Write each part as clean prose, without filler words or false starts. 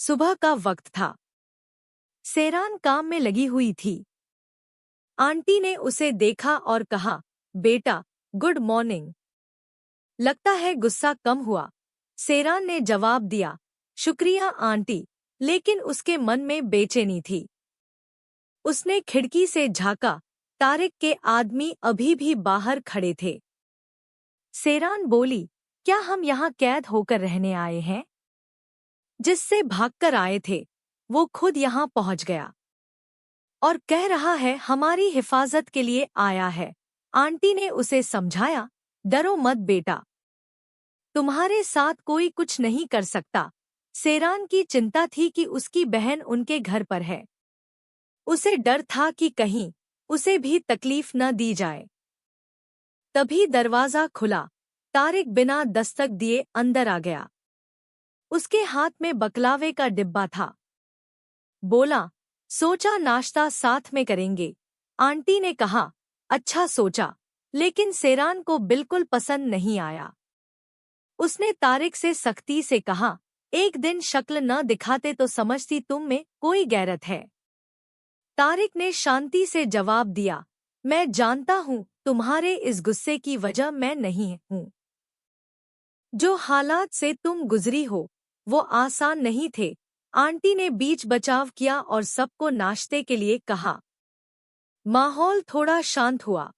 सुबह का वक्त था। सेरान काम में लगी हुई थी। आंटी ने उसे देखा और कहा, बेटा, गुड मॉर्निंग। लगता है गुस्सा कम हुआ। सेरान ने जवाब दिया, शुक्रिया आंटी, लेकिन उसके मन में बेचैनी थी। उसने खिड़की से झांका। तारिक के आदमी अभी भी बाहर खड़े थे। सेरान बोली, क्या हम यहाँ कैद होकर रहने आए हैं? जिससे भागकर आए थे वो खुद यहाँ पहुँच गया और कह रहा है हमारी हिफाजत के लिए आया है। आंटी ने उसे समझाया, डरो मत बेटा, तुम्हारे साथ कोई कुछ नहीं कर सकता। सेरान की चिंता थी कि उसकी बहन उनके घर पर है। उसे डर था कि कहीं उसे भी तकलीफ न दी जाए। तभी दरवाजा खुला। तारिक बिना दस्तक दिए अंदर आ गया। उसके हाथ में बकलावे का डिब्बा था। बोला, सोचा नाश्ता साथ में करेंगे। आंटी ने कहा, अच्छा सोचा, लेकिन सेरान को बिल्कुल पसंद नहीं आया। उसने तारिक से सख्ती से कहा, एक दिन शक्ल न दिखाते तो समझती तुम में कोई गैरत है। तारिक ने शांति से जवाब दिया, मैं जानता हूँ तुम्हारे इस गुस्से की वजह मैं नहीं हूँ। जो हालात से तुम गुजरी हो वो आसान नहीं थे। आंटी ने बीच बचाव किया और सबको नाश्ते के लिए कहा। माहौल थोड़ा शांत हुआ।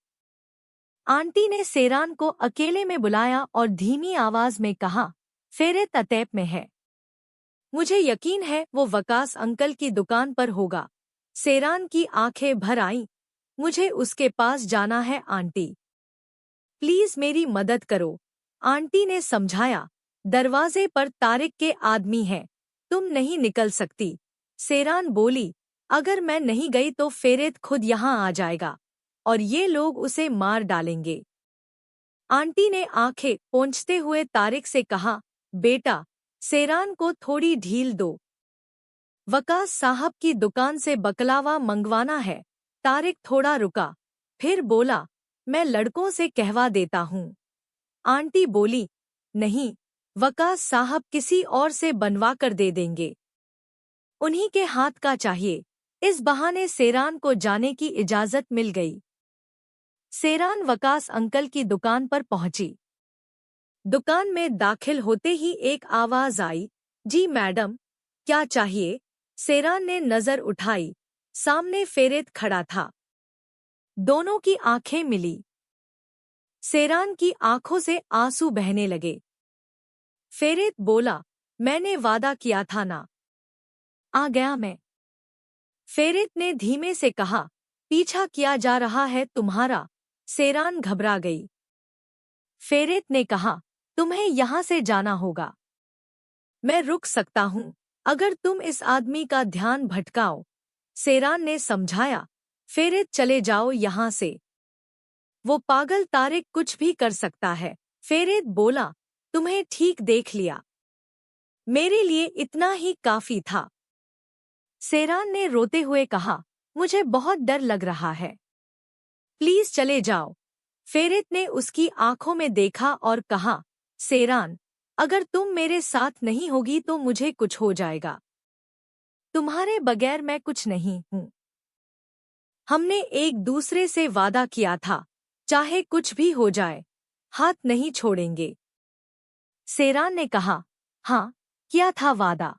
आंटी ने सेरान को अकेले में बुलाया और धीमी आवाज में कहा, फेरेत अतैप में है। मुझे यकीन है वो वकास अंकल की दुकान पर होगा। सेरान की आंखें भर आईं। मुझे उसके पास जाना है आंटी। प्लीज मेरी मदद करो। आंटी ने समझाया, दरवाजे पर तारिक के आदमी हैं, तुम नहीं निकल सकती। सेरान बोली, अगर मैं नहीं गई तो फेरेत खुद यहाँ आ जाएगा और ये लोग उसे मार डालेंगे। आंटी ने आंखें पोंछते हुए तारिक से कहा, बेटा, सेरान को थोड़ी ढील दो। वकास साहब की दुकान से बकलावा मंगवाना है। तारिक थोड़ा रुका, फिर बोला, मैं लड़कों से कहवा देता हूँ। आंटी बोली, नहीं, वकास साहब किसी और से बनवा कर दे देंगे। उन्हीं के हाथ का चाहिए। इस बहाने सेरान को जाने की इजाजत मिल गई। सेरान वकास अंकल की दुकान पर पहुंची। दुकान में दाखिल होते ही एक आवाज आई, जी मैडम, क्या चाहिए? सेरान ने नजर उठाई। सामने फेरेत खड़ा था। दोनों की आंखें मिली। सेरान की आंखों से आंसू बहने लगे। फेरेत बोला, मैंने वादा किया था ना। आ गया मैं। फेरेत ने धीमे से कहा, पीछा किया जा रहा है तुम्हारा। सेरान घबरा गई। फेरेत ने कहा, तुम्हें यहाँ से जाना होगा। मैं रुक सकता हूँ अगर तुम इस आदमी का ध्यान भटकाओ। सेरान ने समझाया, फेरेत चले जाओ यहाँ से। वो पागल तारिक कुछ भी कर सकता है। फेरेत बोला, तुम्हें ठीक देख लिया। मेरे लिए इतना ही काफी था। सेरान ने रोते हुए कहा, मुझे बहुत डर लग रहा है। प्लीज चले जाओ। फेरेत ने उसकी आंखों में देखा और कहा, सेरान, अगर तुम मेरे साथ नहीं होगी तो मुझे कुछ हो जाएगा। तुम्हारे बगैर मैं कुछ नहीं हूँ। हमने एक दूसरे से वादा किया था, चाहे कुछ भी हो जाए, हाथ नहीं छोड़ेंगे। सेरान ने कहा, हाँ, किया था वादा,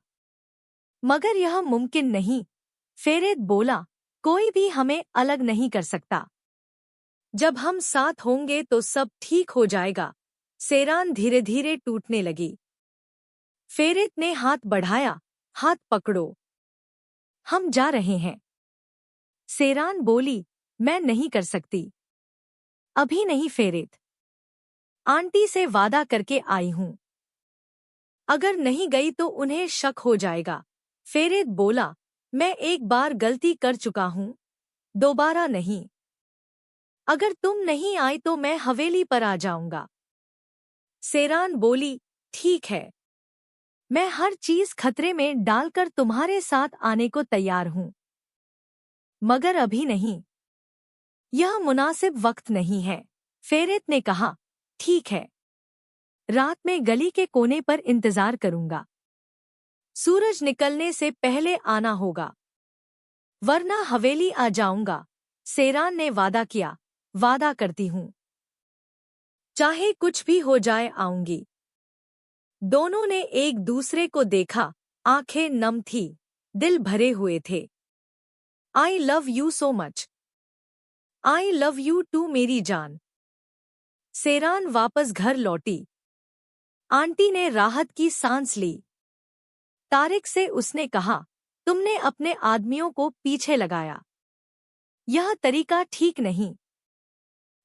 मगर यह मुमकिन नहीं। फेरेत बोला, कोई भी हमें अलग नहीं कर सकता। जब हम साथ होंगे तो सब ठीक हो जाएगा। सेरान धीरे धीरे टूटने लगी। फेरेत ने हाथ बढ़ाया, हाथ पकड़ो, हम जा रहे हैं। सेरान बोली, मैं नहीं कर सकती। अभी नहीं फेरेत, आंटी से वादा करके आई हूँ। अगर नहीं गई तो उन्हें शक हो जाएगा। फेरेत बोला, मैं एक बार गलती कर चुका हूँ, दोबारा नहीं। अगर तुम नहीं आई तो मैं हवेली पर आ जाऊंगा। सेरान बोली, ठीक है, मैं हर चीज खतरे में डालकर तुम्हारे साथ आने को तैयार हूँ, मगर अभी नहीं। यह मुनासिब वक्त नहीं है। फेरेत ने कहा, ठीक है, रात में गली के कोने पर इंतजार करूंगा। सूरज निकलने से पहले आना होगा, वरना हवेली आ जाऊंगा। सेरान ने वादा किया। वादा करती हूँ, चाहे कुछ भी हो जाए आऊंगी। दोनों ने एक दूसरे को देखा, आंखें नम थी, दिल भरे हुए थे। I love you so much. I love you too मेरी जान। सेरान वापस घर लौटी। आंटी ने राहत की सांस ली। तारिक से उसने कहा, तुमने अपने आदमियों को पीछे लगाया। यह तरीका ठीक नहीं।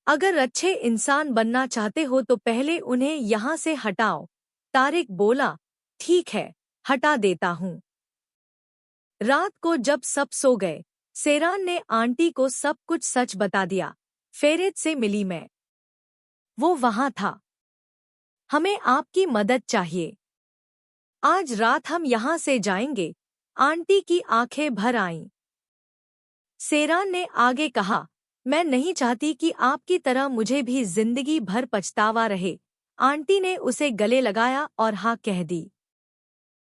अगर अच्छे इंसान बनना चाहते हो तो पहले उन्हें यहाँ से हटाओ। तारिक बोला, ठीक है, हटा देता हूँ। रात को जब सब सो गए, सेरान ने आंटी को सब कुछ सच बता दिया। फेरेद से मिली मैं। वो वहां था। हमें आपकी मदद चाहिए। आज रात हम यहाँ से जाएंगे। आंटी की आंखें भर आईं। सेरान ने आगे कहा, मैं नहीं चाहती कि आपकी तरह मुझे भी जिंदगी भर पछतावा रहे। आंटी ने उसे गले लगाया और हाँ कह दी।